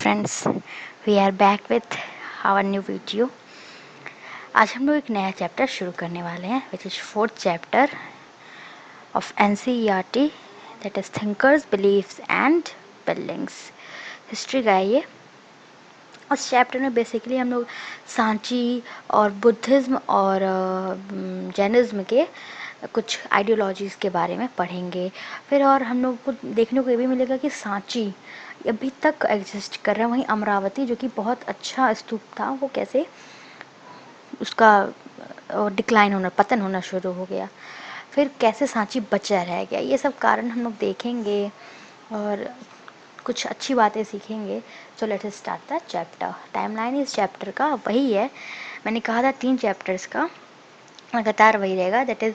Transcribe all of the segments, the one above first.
Friends, we are back with our new video. आज हम लोग एक नया चैप्टर शुरू करने वाले हैं which is fourth chapter of NCERT, that is thinkers, believes and buildings. History का है ये। उस चैप्टर में बेसिकली हम लोग सांची और बुद्धिज़्म और जैनिज़्म के कुछ आइडियोलॉजीज़ के बारे में पढ़ेंगे। फिर और हम लोग को देखने को ये भी मिलेगा कि सांची अभी तक एग्जिस्ट कर रहा है, वहीं अमरावती जो कि बहुत अच्छा स्तूप था वो कैसे उसका डिक्लाइन होना, पतन होना शुरू हो गया, फिर कैसे सांची बचा रह गया, ये सब कारण हम लोग देखेंगे और कुछ अच्छी बातें सीखेंगे। So let us start the chapter. Timeline इस चैप्टर का वही है, मैंने कहा था 3 चैप्टर्स का लगातार वही रहेगा, that is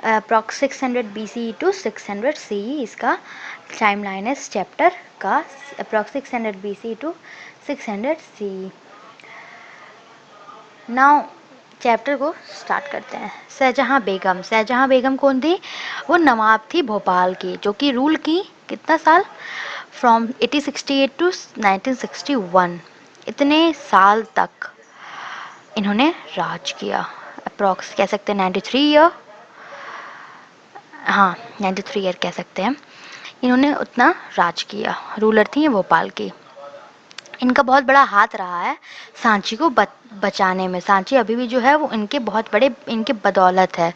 approx 600 BCE to 600 CE इसका टाइमलाइन है इस चैप्टर का, approx 600 BCE to 600 CE। Now chapter को स्टार्ट करते हैं। शाहजहाँ बेगम, शाहजहाँ बेगम कौन थी? वो नवाब थी भोपाल की, जो कि रूल की कितना साल, फ्रॉम 1868 टू 1961, इतने साल तक इन्होंने राज किया। अप्रॉक्स कह सकते हैं 93 ईयर, हाँ 93 ईयर कह सकते हैं, इन्होंने उतना राज किया। रूलर थी ये भोपाल की। इनका बहुत बड़ा हाथ रहा है सांची को बचाने में। सांची अभी भी जो है वो इनके बहुत बड़े, इनके बदौलत है।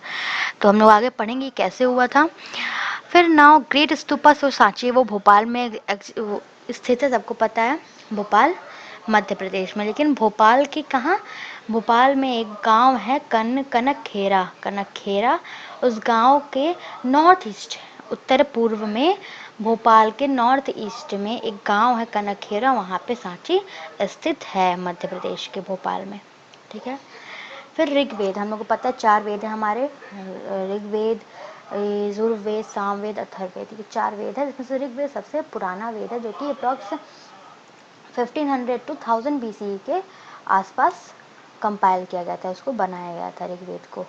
तो हम लोग आगे पढ़ेंगे कैसे हुआ था। फिर नाउ ग्रेट स्तूपा सो सांची, वो भोपाल में स्थित है, सबको पता है, भोपाल मध्य प्रदेश में। लेकिन भोपाल के कहाँ, भोपाल में एक गांव है कनकखेरा, कनकखेरा। उस गांव के नॉर्थ ईस्ट, उत्तर पूर्व में, भोपाल के नॉर्थ ईस्ट में एक गांव है कनकखेरा, वहाँ पे सांची स्थित है मध्य प्रदेश के भोपाल में। ठीक है। फिर ऋग्वेद, हम लोग को पता है 4 वेद हैं हमारे, ऋग्वेद, यजुर्वेद, सामवेद, अथर्ववेद, ये 4 वेद है, जिसमें से ऋग्वेद सबसे पुराना वेद है, जो कि अप्रॉक्स 1500 टू 1000 BCE के आसपास कंपाइल किया गया था, उसको बनाया गया था ऋग्वेद को।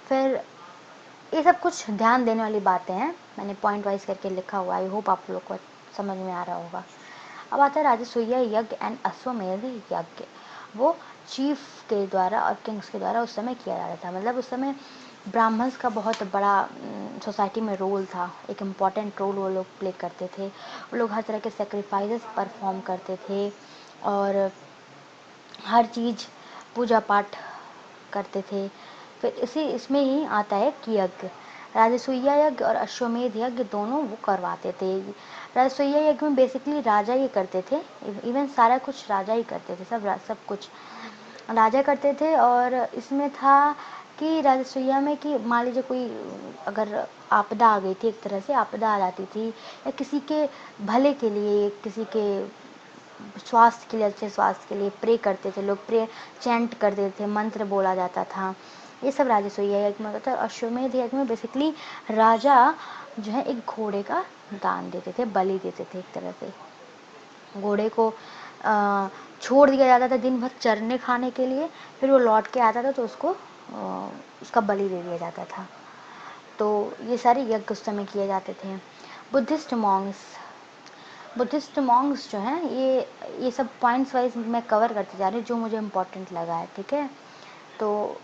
फिर ये सब कुछ ध्यान देने वाली बातें हैं, मैंने पॉइंट वाइज करके लिखा हुआ, आई होप आप लोग को समझ में आ रहा होगा। अब आता है राजसूय यज्ञ एंड अश्वमेध यज्ञ। वो चीफ के द्वारा और किंग्स के द्वारा उस समय किया जाता था। मतलब उस समय ब्राह्मण्स का बहुत बड़ा सोसाइटी में रोल था, एक इम्पॉर्टेंट रोल वो लोग प्ले करते थे। वो लोग हर तरह के सेक्रीफाइसेस परफॉर्म करते थे और हर चीज़ पूजा पाठ करते थे। फिर इसमें ही आता है कि यज्ञ, राजसूय यज्ञ और अश्वमेध यज्ञ दोनों वो करवाते थे। राजसूय यज्ञ में बेसिकली राजा ही करते थे, इवन सारा कुछ राजा ही करते थे, सब कुछ राजा करते थे। और इसमें था कि राजसूया में कि मान लीजिए कोई अगर आपदा आ गई थी, एक तरह से आपदा आ जाती थी, या किसी के भले के लिए, किसी के स्वास्थ्य के लिए, अच्छे स्वास्थ्य के लिए प्रे करते थे लोग, प्रे चैंट करते थे, मंत्र बोला जाता था, ये सब राजसूय यज्ञ में होता है। अश्वमेध यज्ञ में बेसिकली राजा जो है एक घोड़े का दान देते थे, बलि देते थे। एक तरह से घोड़े को छोड़ दिया जाता था दिन भर चरने खाने के लिए, फिर वो लौट के आता था तो उसको उसका बलि दे दिया जाता था। तो ये सारे यज्ञ उस समय किए जाते थे। बुद्धिस्ट मॉन्ग्स, बुद्धिस्ट मॉन्ग्स जो हैं, ये सब पॉइंट्स वाइज मैं कवर करते जा रही हूँ जो मुझे इम्पोर्टेंट लगा है। ठीक है। तो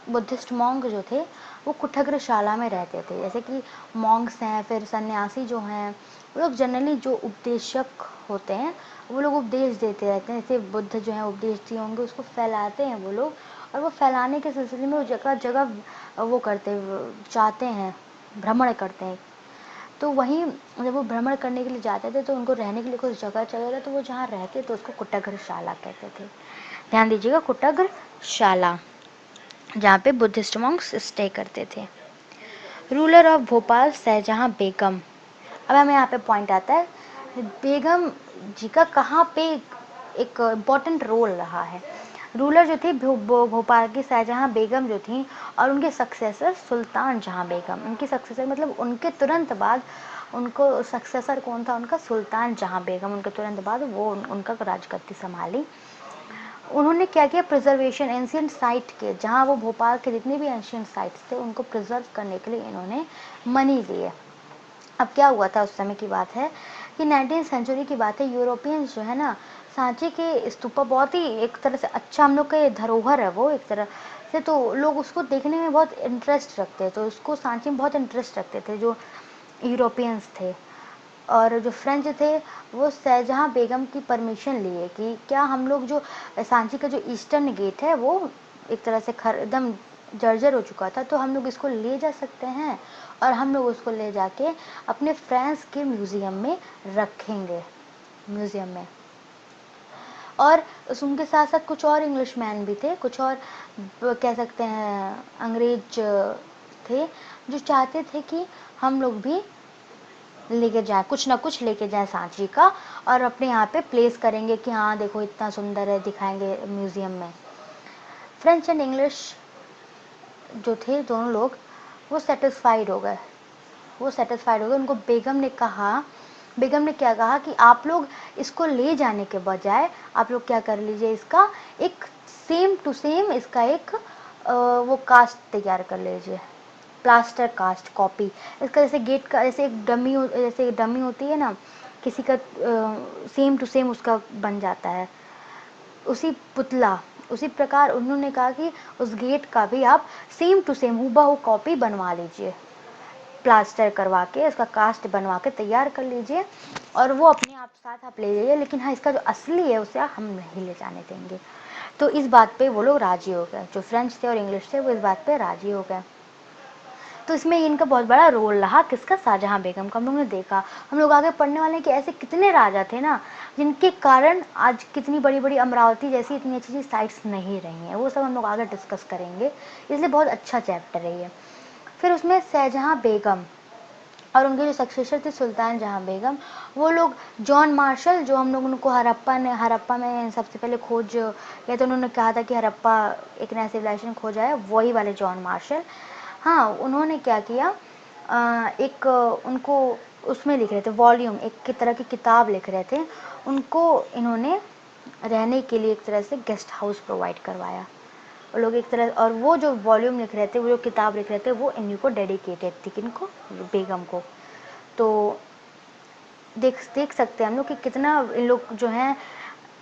बुद्धिस्ट मॉन्ग जो थे वो कुठग्रशाला में रहते थे। जैसे कि मॉन्ग्स हैं, फिर सन्यासी जो हैं, वो लोग जनरली जो उपदेशक होते हैं वो लोग उपदेश देते रहते हैं। जैसे बुद्ध जो है उपदेश दिए होंगे उसको फैलाते हैं वो लोग, और वो फैलाने के सिलसिले में वो जगह जगह वो करते चाहते हैं, भ्रमण करते हैं। तो वहीं जब वो भ्रमण करने के लिए जाते थे तो उनको रहने के लिए कुछ जगह चाहिए था, तो वो जहाँ रहते थे उसको कुटग्रशाला कहते थे। ध्यान दीजिएगा, कुटग्रशाला, जहाँ पे बुद्धिस्ट मॉन्क्स स्टे करते थे। रूलर ऑफ भोपाल शाहजहाँ बेगम। अब हमें यहाँ पे पॉइंट आता है, बेगम जी का कहाँ पे एक इम्पॉर्टेंट रोल रहा है। रूलर जो थी भोपाल की शाहजहाँ बेगम जो थी, और उनके सक्सेसर सुल्तान जहाँ बेगम, उनकी सक्सेसर मतलब उनके तुरंत बाद उनको सक्सेसर कौन था उनका, सुल्तान जहाँ बेगम, उनके तुरंत बाद वो उनका राजगद्दी संभाली। उन्होंने क्या किया, प्रिजर्वेशन एंशियंट साइट के, जहाँ वो भोपाल के जितने भी एंशियंट साइट्स थे उनको प्रिजर्व करने के लिए इन्होंने मनी दिए। अब क्या हुआ था, उस समय की बात है कि 19th सेंचुरी की बात है, यूरोपियंस जो है ना, सांची के स्तूपा बहुत ही एक तरह से अच्छा हम लोग का धरोहर है वो एक तरह से, तो लोग उसको देखने में बहुत इंटरेस्ट रखते हैं, तो उसको सांची में बहुत इंटरेस्ट रखते थे जो यूरोपियंस थे। और जो फ्रेंच थे वो शाहजहाँ बेगम की परमिशन लिए कि क्या हम लोग जो सांची का जो ईस्टर्न गेट है वो एक तरह से एकदम जर्जर हो चुका था, तो हम लोग इसको ले जा सकते हैं और हम लोग उसको ले जाके अपने फ्रांस के म्यूज़ियम में रखेंगे, म्यूज़ियम में। और उनके साथ साथ कुछ और इंग्लिश मैन भी थे, कुछ और कह सकते हैं अंग्रेज थे जो चाहते थे कि हम लोग भी लेके जाए, कुछ ना कुछ लेके जाए सांची का, और अपने यहाँ पे प्लेस करेंगे कि हाँ देखो इतना सुंदर है, दिखाएंगे म्यूज़ियम में। फ्रेंच एंड इंग्लिश जो थे दोनों लोग वो सेटिस्फाइड हो गए, उनको बेगम ने कहा, बेगम ने क्या कहा कि आप लोग इसको ले जाने के बजाय आप लोग क्या कर लीजिए, इसका एक सेम टू सेम इसका एक वो कास्ट तैयार कर लीजिए, प्लास्टर कास्ट कॉपी इसका, जैसे गेट का जैसे एक डमी जैसे डमी होती है ना किसी का, सेम टू सेम उसका बन जाता है उसी पुतला, उसी प्रकार उन्होंने कहा कि उस गेट का भी आप सेम टू सेम हूबहू कॉपी बनवा लीजिए, प्लास्टर करवा के उसका कास्ट बनवा के तैयार कर लीजिए और वो अपने आप साथ आप ले जाइए, लेकिन हाँ इसका जो असली है उसे हम नहीं ले जाने देंगे। तो इस बात पे वो लोग राजी हो गए, जो फ्रेंच थे और इंग्लिश थे वो इस बात पे राजी हो गए। तो इसमें इनका बहुत बड़ा रोल रहा किसका, शाहजहाँ बेगम का। हम लोग ने देखा, हम लोग आगे पढ़ने वाले हैं कि ऐसे कितने राजा थे ना जिनके कारण आज कितनी बड़ी बड़ी अमरावती जैसी इतनी अच्छी अच्छी साइट्स नहीं रही हैं, वो सब हम लोग आगे डिस्कस करेंगे, इसलिए बहुत अच्छा चैप्टर है ये। फिर उसमें शाहजहाँ बेगम और उनके जो सक्सेसर थे सुल्तान जहाँ बेगम, वो लोग जॉन मार्शल, जो हम लोग उनको हड़प्पा में सबसे पहले खोज, या तो उन्होंने कहा था कि हड़प्पा एक नया सिविलाइजेशन खोजा है, वही वाले जॉन मार्शल। हाँ, उन्होंने क्या किया, एक उनको उसमें लिख रहे थे वॉल्यूम, एक की तरह की किताब लिख रहे थे, उनको इन्होंने रहने के लिए एक तरह से गेस्ट हाउस प्रोवाइड करवाया। वो लोग एक तरह, और वो जो वॉल्यूम लिख रहे थे, वो जो किताब लिख रहे थे, वो इन्हीं को डेडिकेटेड थी, किनको, बेगम को। तो देख सकते हैं हम लोग कि कितना इन लोग जो हैं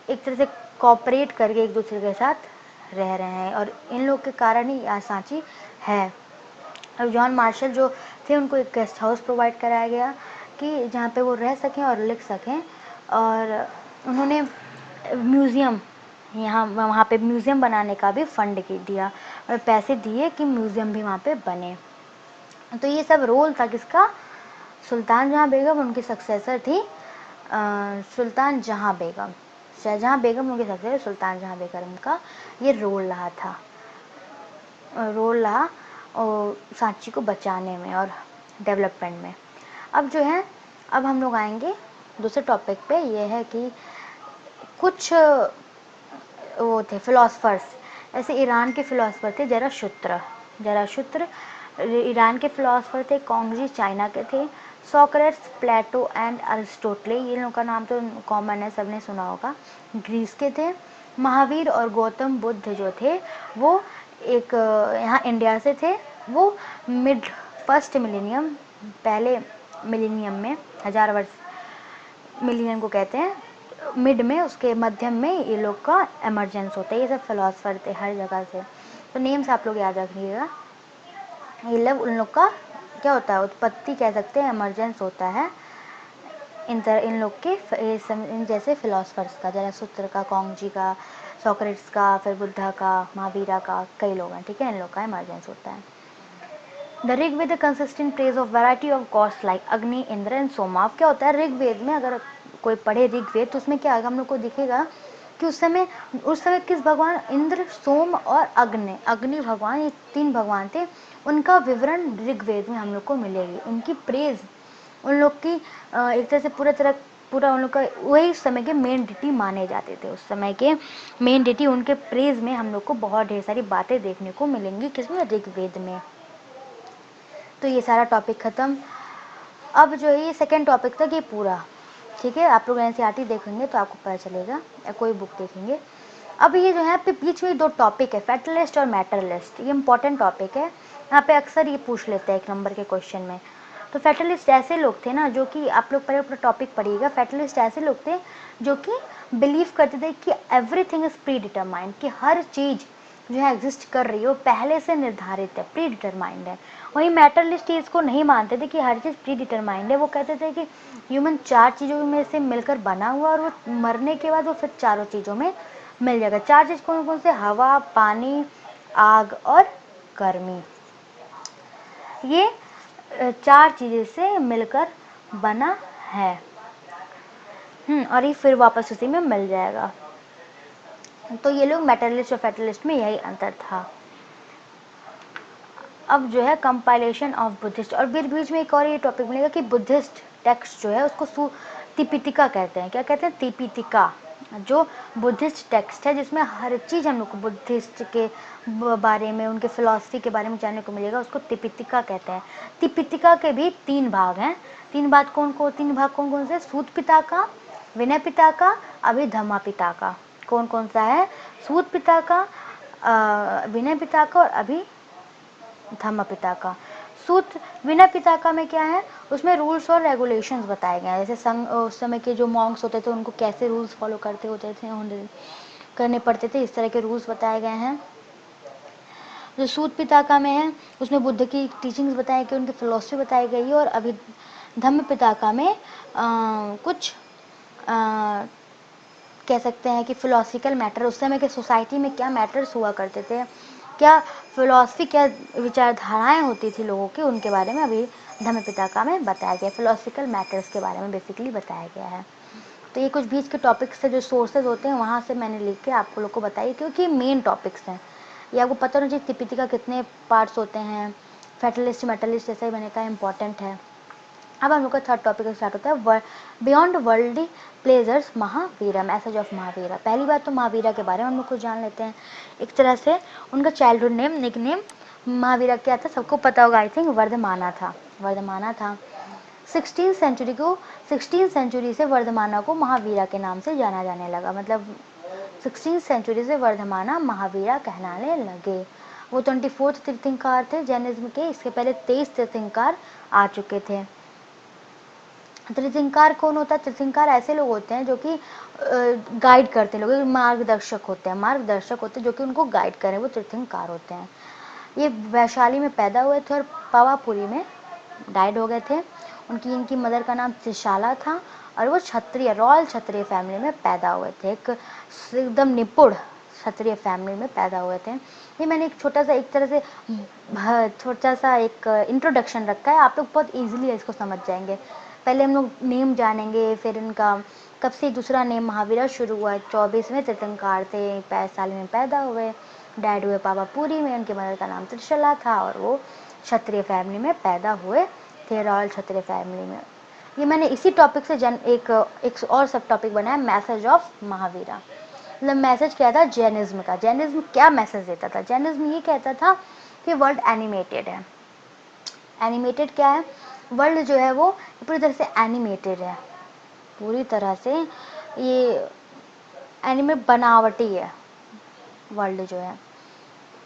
एक तरह से कोऑपरेट करके एक दूसरे के साथ रह रहे हैं, और इन लोग के कारण ही आज सांची है। और जॉन मार्शल जो थे उनको एक गेस्ट हाउस प्रोवाइड कराया गया कि जहाँ पे वो रह सकें और लिख सकें, और उन्होंने म्यूज़ियम यहाँ वहाँ पे म्यूज़ियम बनाने का भी फंड दिया और पैसे दिए कि म्यूज़ियम भी वहाँ पे बने। तो ये सब रोल था किसका, सुल्तान जहाँ बेगम, उनकी सक्सेसर थी सुल्तान जहाँ बेगम, शाहजहाँ बेगम उनके सक्सेसर सुल्तान जहाँ बेगम का ये रोल रहा और सांची को बचाने में और डेवलपमेंट में। अब जो है, अब हम लोग आएंगे दूसरे टॉपिक पे, ये है कि कुछ वो थे फिलोसफर्स, ऐसे ईरान के फिलोसफर थे ज़राशुत्र ईरान के फिलोसफर थे, कॉन्गजी चाइना के थे, सोक्रेट्स, प्लेटो एंड अरिस्टोटले, ये लोगों का नाम तो कॉमन है, सबने सुना होगा, ग्रीस के थे। महावीर और गौतम बुद्ध जो थे वो एक यहाँ इंडिया से थे, वो फर्स्ट मिलेनियम, पहले मिलेनियम में, 1000 वर्ष मिलियन को कहते हैं, मिड में, उसके मध्यम में ये लोग का एमरजेंस होता है। ये सब फिलोसफर थे हर जगह से, तो नेम्स आप लोग याद रखिएगा। ये लोग उन लोग का क्या होता है, उत्पत्ति कह सकते हैं, एमरजेंस होता है इन लोग के इन जैसे फिलोसफर्स का, ज़राथुस्त्र का, कॉन्गजी का, सोक्रेट्स का, फिर बुद्धा का, महावीरा का, कई लोग हैं, ठीक है, इन लोग का एमरजेंस होता है। The Rigveda consistent praise of variety of gods like Agni, Indra and Soma. क्या होता है ऋग्वेद में, अगर कोई पढ़े ऋग्वेद तो उसमें क्या हम लोग को दिखेगा कि उस समय किस भगवान, इंद्र, सोम और अग्नि भगवान, ये 3 भगवान थे, उनका विवरण ऋग्वेद में हम लोग को मिलेगी, उनकी प्रेज, उन लोग की एक तरह से पूरा उन लोग का वही समय के मेन डिटी माने जाते थे, उस समय के मेन डिटी, उनके प्रेज में हम लोग को बहुत ढेर सारी बातें देखने को मिलेंगी, किसमें, ऋग्वेद में। तो ये सारा टॉपिक ख़त्म। अब जो है ये सेकेंड टॉपिक तक ये पूरा, ठीक है, आप लोग एनसीईआरटी देखेंगे तो आपको पता चलेगा, या कोई बुक देखेंगे। अब ये जो है पे बीच में 2 टॉपिक है, फेटलिस्ट और मैटरलिस्ट, ये इंपॉर्टेंट टॉपिक है, यहाँ पे अक्सर ये पूछ लेते हैं 1 नंबर के क्वेश्चन में। तो फैटलिस्ट ऐसे लोग थे ना, जो कि आप लोग पहले पूरा टॉपिक पढ़िएगा। फैटलिस्ट ऐसे लोग थे जो कि बिलीव करते थे कि एवरीथिंग इज प्री डिटरमाइंड, कि हर चीज़ जो है एग्जिस्ट कर रही है वो पहले से निर्धारित है, प्री डिटरमाइंड है। वहीं मैटरलिस्ट इसको नहीं मानते थे कि हर चीज़ प्री डिटरमाइंड है। वो कहते थे कि ह्यूमन 4 चीज़ों में से मिलकर बना हुआ, और वो मरने के बाद वो फिर चारों चीज़ों में मिल जाएगा। 4 चीज़ कौन कौन से? हवा, पानी, आग और गर्मी। ये 4 चीज़ें से मिलकर बना है। और ये फिर वापस उसी में मिल जाएगा। तो ये लोग मेटलिस्ट और फैटलिस्ट में यही अंतर था। अब जो है कंपाइलेशन ऑफ बुद्धिस्ट, और फिर बीच में एक और ये टॉपिक मिलेगा कि बुद्धिस्ट टेक्स्ट जो है उसको तिपितिका कहते हैं। क्या कहते हैं? तिपितिका। जो बुद्धिस्ट टेक्स्ट है जिसमें हर चीज़ हम लोग को बुद्धिस्ट के बारे में, उनके फिलॉसफी के बारे में जानने को मिलेगा, उसको तिपितिका कहते हैं। तिपितिका के भी 3 भाग हैं। 3 भाग कौन कौन से? सूत पिताका, विनय पिताका, अभिधम्मा पिताका। कौन कौन सा है? सूत पिताका, विनय पिताका और अभिधम्मा पिताका। सूत विनय पिताका में क्या है? उसमें रूल्स और रेगुलेशंस बताए गए हैं। जैसे संघ उस समय के जो मॉन्क्स होते थे उनको कैसे रूल्स फॉलो करते होते थे, करने पड़ते थे, इस तरह के रूल्स बताए गए हैं। जो सूत पिताका में है उसमें बुद्ध की टीचिंग्स बताई गई, उनकी फिलॉसफी बताई गई है। और अभिधम्म पिताका में कुछ कह सकते हैं कि फिलोसफिकल मैटर, उस समय के सोसाइटी में क्या मैटर्स हुआ करते थे, क्या फिलॉसफी, क्या विचारधाराएं होती थी लोगों की, उनके बारे में अभी धम्म पिताका में बताया गया। फिलोसफिकल मैटर्स के बारे में बेसिकली बताया गया है। तो ये कुछ बीच के टॉपिक्स से जो सोर्सेज होते हैं वहाँ से मैंने लिख के आपको लोग को बताइए, क्योंकि मेन टॉपिक्स हैं। ये आपको पता होना चाहिए तिपितिका कितने पार्ट्स होते हैं, फैटलिस्ट मेटलिस्ट जैसा ही मैंने कहा इंपॉर्टेंट है। अब हम लोग का थर्ड टॉपिक स्टार्ट होता है beyond worldly pleasures Mahavira, message of Mahavira. पहली बात तो महावीरा के बारे में हम लोग कुछ जान लेते हैं। एक तरह से उनका childhood name, nick name Mahavira क्या था सबको पता होगा, आई थिंक वर्धमाना था। वर्धमाना था। 16th सेंचुरी से वर्धमाना को महावीरा के नाम से जाना जाने लगा। मतलब 16th सेंचुरी से वर्धमाना महावीरा कहलाने लगे। वो 24th तीर्थंकर थे जैनिज्म के। इसके पहले 23 तीर्थंकर आ चुके थे। तीर्थंकर कौन होता है? तीर्थंकर ऐसे लोग होते हैं जो कि गाइड करते हैं, लोग मार्गदर्शक होते हैं, जो कि उनको गाइड करें, वो तीर्थंकर होते हैं। ये वैशाली में पैदा हुए थे और पावापुरी में डाइड हो गए थे। इनकी मदर का नाम त्रिशाला था और वो क्षत्रिय, रॉयल क्षत्रिय फैमिली में पैदा हुए थे। एकदम निपुण क्षत्रिय फैमिली में पैदा हुए थे। ये मैंने एक छोटा सा एक इंट्रोडक्शन रखा है, आप लोग बहुत इजीली इसको समझ जाएंगे। पहले हम लोग नेम जानेंगे, फिर इनका कब से दूसरा नेम महावीरा शुरू हुआ। 24वें तीर्थंकर थे, वैशाली में पैदा हुए, डैड हुए पावापुरी में, उनके मदर का नाम त्रिशला था और वो क्षत्रिय फैमिली में पैदा हुए थे, रॉयल क्षत्रिय फैमिली में। ये मैंने इसी टॉपिक से एक और सब टॉपिक बनाया, मैसेज ऑफ महावीरा। मतलब मैसेज क्या था जैनिज्म का। जैनिज्म क्या मैसेज देता था? जैनिज्म ये कहता था कि वर्ल्ड एनिमेटेड है। एनिमेटेड क्या है? वर्ल्ड जो है वो पूरी तरह से एनिमेटेड है, पूरी तरह से ये एनिमेट बनावटी है वर्ल्ड जो है।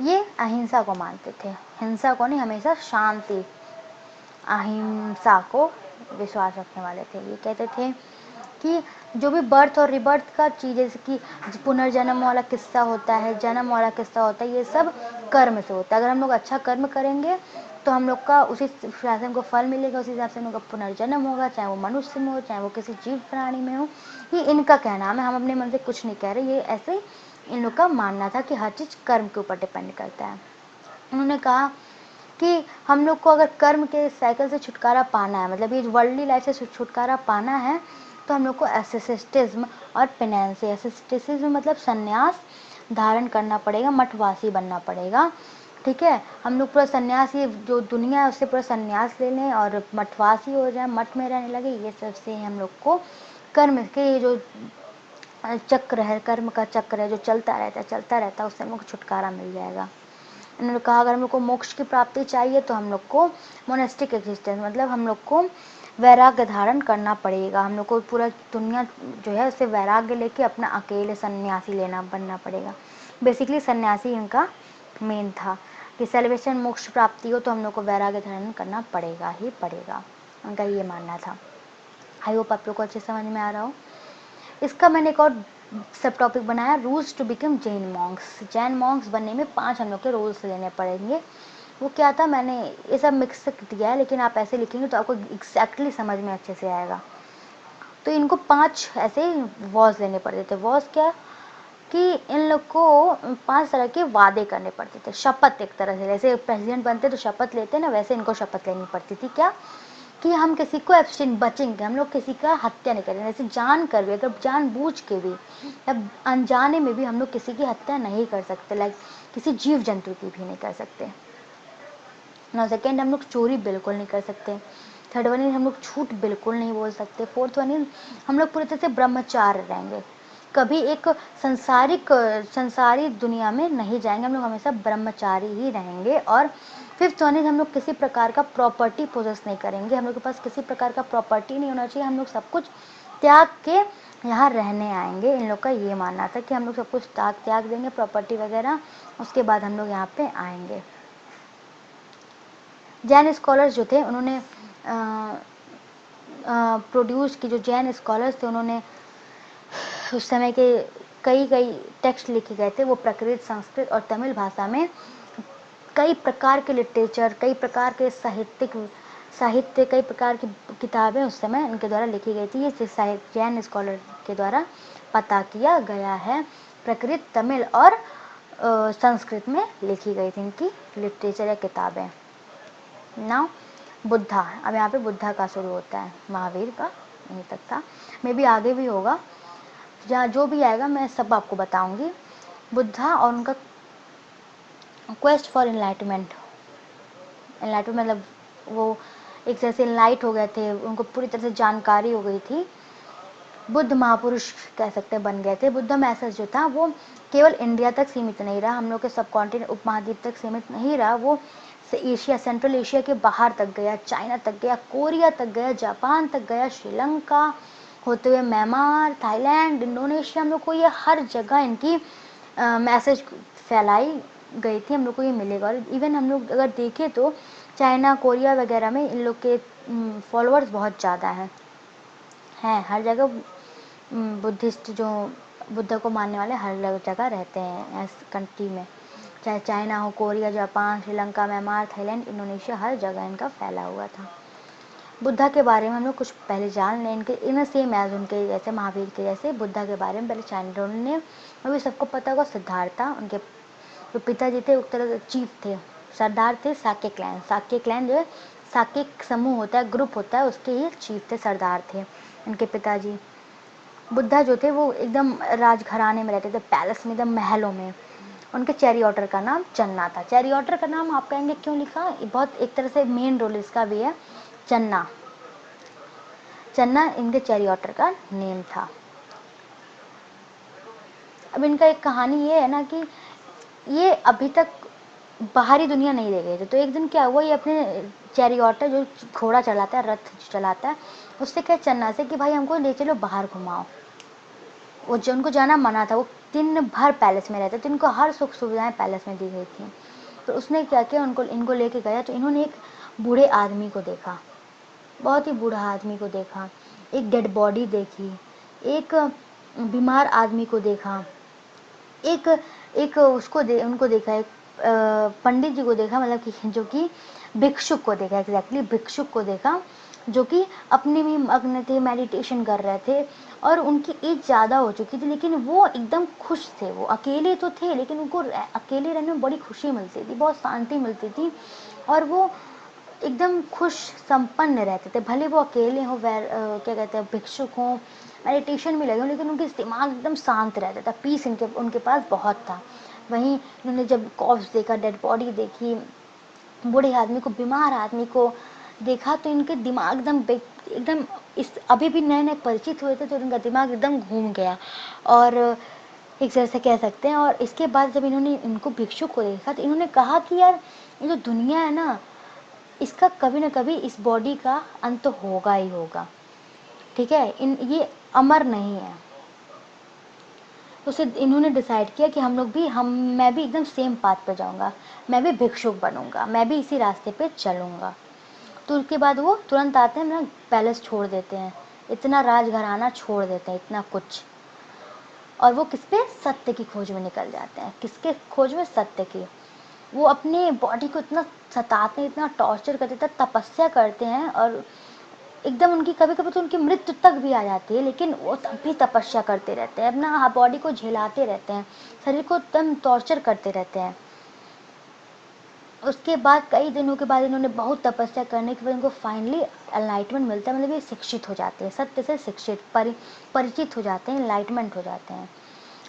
ये अहिंसा को मानते थे, हिंसा को नहीं, हमेशा शांति अहिंसा को विश्वास रखने वाले थे। ये कहते थे कि जो भी बर्थ और रिबर्थ का चीज़, जैसे कि पुनर्जन्म वाला किस्सा होता है, जन्म वाला किस्सा होता है, ये सब कर्म से होता है। अगर हम लोग अच्छा कर्म करेंगे तो हम लोग का उसी हिसाब से हमको फल मिलेगा, उसी हिसाब से हम लोग का पुनर्जन्म होगा, चाहे वो मनुष्य में हो, चाहे वो किसी जीव प्राणी में हो। ये इनका कहना है, हम अपने मन से कुछ नहीं कह रहे। ये ऐसे इन लोग का मानना था कि हर चीज़ कर्म के ऊपर डिपेंड करता है। उन्होंने कहा कि हम लोग को अगर कर्म के साइकिल से छुटकारा पाना है, मतलब ये वर्ल्डली लाइफ से छुटकारा पाना है, तो हम लोग को एसेस्टिज्म और पेनेंसी, एसेस्टिज्म मतलब संन्यास धारण करना पड़ेगा, मठवासी बनना पड़ेगा। ठीक है, हम लोग पूरा संन्यास, ये जो दुनिया है उससे पूरा संन्यास ले लें और मठवासी हो जाए, मठ में रहने लगे। ये सब से हम लोग को कर्म के ये जो चक्र है, कर्म का चक्र है जो चलता रहता है, उससे हम लोग को छुटकारा मिल जाएगा। उन्होंने कहा अगर हम लोग को मोक्ष की प्राप्ति चाहिए तो हम लोग को मोनेस्टिक एग्जिस्टेंस, मतलब हम लोग को वैराग्य धारण करना पड़ेगा। हम लोग को पूरा दुनिया जो है उससे वैराग्य लेके अपना अकेले सन्यासी बनना पड़ेगा। बेसिकली सन्यासी इनका मेन था। कि सेलिब्रेशन मोक्ष प्राप्ति हो तो हम लोग को वैराग्य धारण करना पड़ेगा ही पड़ेगा, उनका ये मानना था। आई होप आप लोग को अच्छे समझ में आ रहा हो। इसका मैंने एक और सब टॉपिक बनाया, rules to become Jain monks. Jain monks बनने में 5 हम लोग के रूल्स लेने पड़ेंगे। वो क्या था, मैंने ये सब मिक्स किया है, लेकिन आप ऐसे लिखेंगे तो आपको एग्जैक्टली समझ में अच्छे से आएगा। तो इनको 5 ऐसे वॉज लेने पड़ते थे। वॉज क्या कि इन लोग को 5 तरह के वादे करने पड़ते थे, शपथ एक तरह से, जैसे प्रेसिडेंट बनते तो शपथ लेते ना, वैसे इनको शपथ लेनी पड़ती थी। क्या कि हम किसी को एब्सटेन बचेंगे, हम लोग किसी का हत्या नहीं करेंगे, जैसे जान कर भी, अगर जानबूझ के भी या अनजाने में भी हम लोग किसी की हत्या नहीं कर सकते, लाइक किसी जीव जंतु की भी नहीं कर सकते। नौ सेकेंड, हम लोग चोरी बिल्कुल नहीं कर सकते। थर्ड वन इज हम लोग झूठ बिल्कुल नहीं बोल सकते। फोर्थ वन इज हम लोग पूरी तरह से ब्रह्मचार्य रहेंगे, कभी एक संसारी दुनिया में नहीं जाएंगे, हम लोग हमेशा ब्रह्मचारी ही रहेंगे। और फिफ्थ वन इज हम लोग किसी प्रकार का प्रॉपर्टी पोजेस नहीं करेंगे, हम लोग के पास किसी प्रकार का प्रॉपर्टी नहीं होना चाहिए, हम लोग सब कुछ त्याग के यहाँ रहने आएंगे। इन लोग का ये मानना था कि हम लोग सब कुछ त्याग देंगे, प्रॉपर्टी वगैरह, उसके बाद हम लोग यहाँ पे आएंगे। जैन स्कॉलर्स जो थे उन्होंने प्रोड्यूस की, जो जैन स्कॉलर्स थे उन्होंने उस समय के कई टेक्स्ट लिखे गए थे, वो प्राकृत, संस्कृत और तमिल भाषा में कई प्रकार के लिटरेचर, कई प्रकार के साहित्य, कई प्रकार की किताबें उस समय इनके द्वारा लिखी गई थी। ये जैन स्कॉलर के द्वारा पता किया गया है। प्राकृत, तमिल और संस्कृत में लिखी गई थी इनकी लिटरेचर या किताबें। नाउ बुद्धा, अब यहाँ पे बुद्धा का शुरू होता है, महावीर का यहीं तक था, मे भी आगे भी होगा, जहाँ जो भी आएगा मैं सब आपको बताऊंगी। बुद्धा और उनका क्वेस्ट फॉर एनलाइटमेंट, मतलब वो एक तरह से एनलाइट हो गए थे, उनको पूरी तरह से जानकारी हो गई थी, बुद्ध महापुरुष कह सकते बन गए थे। बुद्ध मैसेज जो था वो केवल इंडिया तक सीमित नहीं रहा, हम लोग के सब कॉन्टिनेंट उपमहाद्वीप तक सीमित नहीं रहा, वो एशिया, सेंट्रल एशिया के बाहर तक गया, चाइना तक गया, कोरिया तक गया, जापान तक गया, श्रीलंका होते हुए म्यांमार, थाईलैंड, इंडोनेशिया, हम लोग को ये हर जगह इनकी मैसेज फैलाई गई थी, हम लोग को ये मिलेगा। और इवन हम लोग अगर देखें तो चाइना, कोरिया वगैरह में इन लोग के फॉलोअर्स बहुत ज़्यादा हैं हर जगह। बुद्धिस्ट जो बुद्ध को मानने वाले हर जगह रहते हैं इस कंट्री में, चाहे चाइना हो, Korea, Japan, Sri Lanka, Myanmar, Thailand, Indonesia, हर जगह इनका फैला हुआ था। बुद्धा के बारे में हम लोग कुछ पहले जान लें, इनके इन सेम एज उनके जैसे महावीर के जैसे बुद्धा के बारे में पहले जान लें। उन्होंने अभी सबको पता होगा सिद्धार्था, उनके जो पिताजी थे एक तरह चीफ थे, सरदार थे साक्य क्लैन जो है, साक्य समूह होता है, ग्रुप होता है, उसके ही चीफ थे, सरदार थे उनके पिताजी। बुद्धा जो थे वो एकदम राजघराने में रहते थे, पैलेस में, एकदम महलों में। उनके चेरी ऑटर का नाम चन्ना था। चेरी ऑटर का नाम आप कहेंगे क्यों लिखा, बहुत एक तरह से मेन रोल इसका भी है, चन्ना इनके चेरी ऑटर का नेम था। अब इनका एक कहानी ये है ना कि ये अभी तक बाहरी दुनिया नहीं रह गए थे, तो एक दिन क्या हुआ, ये अपने चेरी ऑटर जो घोड़ा चलाता है, रथ चलाता है, उससे कहे चन्ना से कि भाई हमको ले चलो बाहर घुमाओ। वो जो उनको जाना मना था, वो दिन भर पैलेस में रहते थे, इनको हर सुख सुविधाएं पैलेस में दी गई थी। तो उसने क्या किया, इनको लेके गया, तो इन्होंने एक बूढ़े आदमी को देखा, बहुत ही बूढ़ा आदमी को देखा, एक डेड बॉडी देखी, एक बीमार आदमी को देखा, एक एक उनको देखा, एक पंडित जी को देखा, मतलब कि जो कि भिक्षुक को देखा, एग्जैक्टली भिक्षुक को देखा, जो कि अपने में मग्न थे, मेडिटेशन कर रहे थे, और उनकी एज ज़्यादा हो चुकी थी, लेकिन वो एकदम खुश थे। वो अकेले तो थे, लेकिन उनको अकेले रहने में बड़ी खुशी मिलती थी, बहुत शांति मिलती थी, और वो एकदम खुश संपन्न रहते थे। भले वो अकेले हों, क्या कहते हैं, भिक्षुक हों, मेडिटेशन में लगे हों, लेकिन उनके दिमाग एकदम शांत रहता था, पीस उनके पास बहुत था। वहीं उन्होंने जब कॉप्स देखा, डेड बॉडी देखी, बूढ़े आदमी को, बीमार आदमी को देखा, तो इनके दिमाग एकदम इस अभी भी नए नए परिचित हुए थे, तो इनका दिमाग एकदम घूम गया, और एक तरह से कह सकते हैं। और इसके बाद जब इन्होंने इनको भिक्षुक को देखा, तो इन्होंने कहा कि यार ये जो दुनिया है ना, इसका कभी ना कभी इस बॉडी का अंत होगा ही होगा, ठीक है, ये अमर नहीं है। तो उससे इन्होंने डिसाइड किया कि मैं भी एकदम सेम पाथ पर जाऊंगा, मैं भी भिक्षुक बनूंगा, मैं भी इसी रास्ते पे चलूंगा। तो उसके बाद वो तुरंत आते हैं, अपना पैलेस छोड़ देते हैं, इतना राजघराना छोड़ देते हैं, इतना कुछ, और वो किस पे, सत्य की खोज में निकल जाते हैं। किसके खोज में, सत्य की। वो अपने बॉडी को इतना सताते हैं, इतना टॉर्चर करते हैं, तपस्या करते हैं, और एकदम उनकी कभी कभी तो उनकी मृत्यु तक भी आ जाती है, लेकिन वो तब भी तपस्या करते रहते हैं, अपना बॉडी को झेलाते रहते हैं, शरीर को एकदम टॉर्चर करते रहते हैं। उसके बाद कई दिनों के बाद इन्होंने बहुत तपस्या करने के बाद इनको फाइनली एनलाइटमेंट मिलता है, मतलब ये शिक्षित हो जाते हैं, सत्य से शिक्षित परिचित हो जाते हैं, एनलाइटमेंट हो जाते हैं।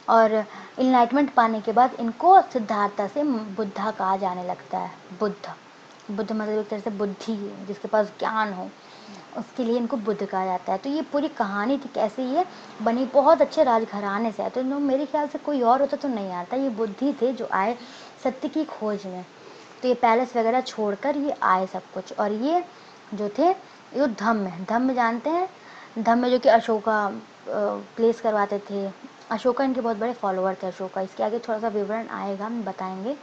और इनलाइटमेंट पाने के बाद इनको सिद्धार्था से बुद्धा कहा जाने लगता है। बुद्ध मतलब एक तरह से बुद्धि, जिसके पास ज्ञान हो, उसके लिए इनको बुद्ध कहा जाता है। तो ये पूरी कहानी थी कैसे ये बनी, बहुत अच्छे राजघराने से है। तो मेरे ख्याल से कोई और होता तो नहीं आता, ये बुद्धि थे जो आए सत्य की खोज में। तो ये पैलेस वगैरह छोड़कर ये आए सब कुछ, और ये जो थे ये धम्म जानते हैं, धम्म जो कि अशोका प्लेस करवाते थे। अशोका इनके बहुत बड़े फॉलोअर थे, अशोका। इसके आगे थोड़ा सा विवरण आएगा, हम बताएंगे।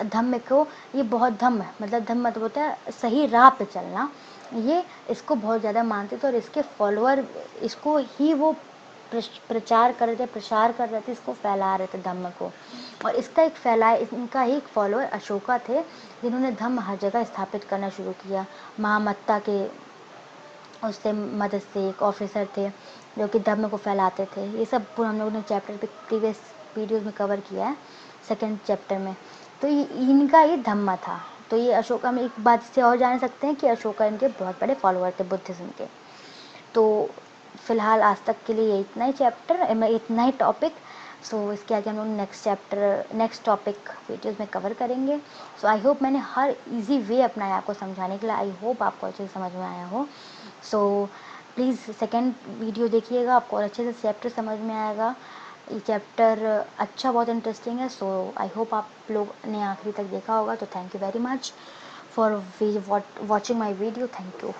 धम्म को ये बहुत धम्म मतलब धम्म मतलब होता है सही राह पे चलना, ये इसको बहुत ज़्यादा मानते थे, और इसके फॉलोअर इसको ही वो प्रचार कर रहे थे, प्रसार कर रहे थे, इसको फैला रहे थे धम्म को। और इसका इनका ही एक फॉलोअर अशोका थे, जिन्होंने धम्म हर जगह स्थापित करना शुरू किया। महामत्ता के उससे मदद से एक ऑफिसर थे जो कि धम्म को फैलाते थे। ये सब पूरा हम लोगों ने चैप्टर पे प्रीवियस वीडियोज़ में कवर किया है, सेकेंड चैप्टर में। तो इनका ये धम्म था। तो ये अशोका में एक बात से और जान सकते हैं कि अशोका इनके बहुत बड़े फॉलोअर थे बुद्धिज़्म के। तो फ़िलहाल आज तक के लिए इतना ही चैप्टर, इतना ही टॉपिक। सो इसके आगे हम लोग नेक्स्ट टॉपिक वीडियोज़ में कवर करेंगे। सो आई होप मैंने हर इजी वे अपनाया आपको समझाने के लिए। आई होप आपको अच्छे से समझ में आया हो। सो प्लीज़ सेकेंड वीडियो देखिएगा, आपको और अच्छे से चैप्टर समझ में आएगा। ये चैप्टर अच्छा, बहुत इंटरेस्टिंग है। सो आई होप आप लोग ने आखिरी तक देखा होगा। तो thank you very much for watching my video. Thank you.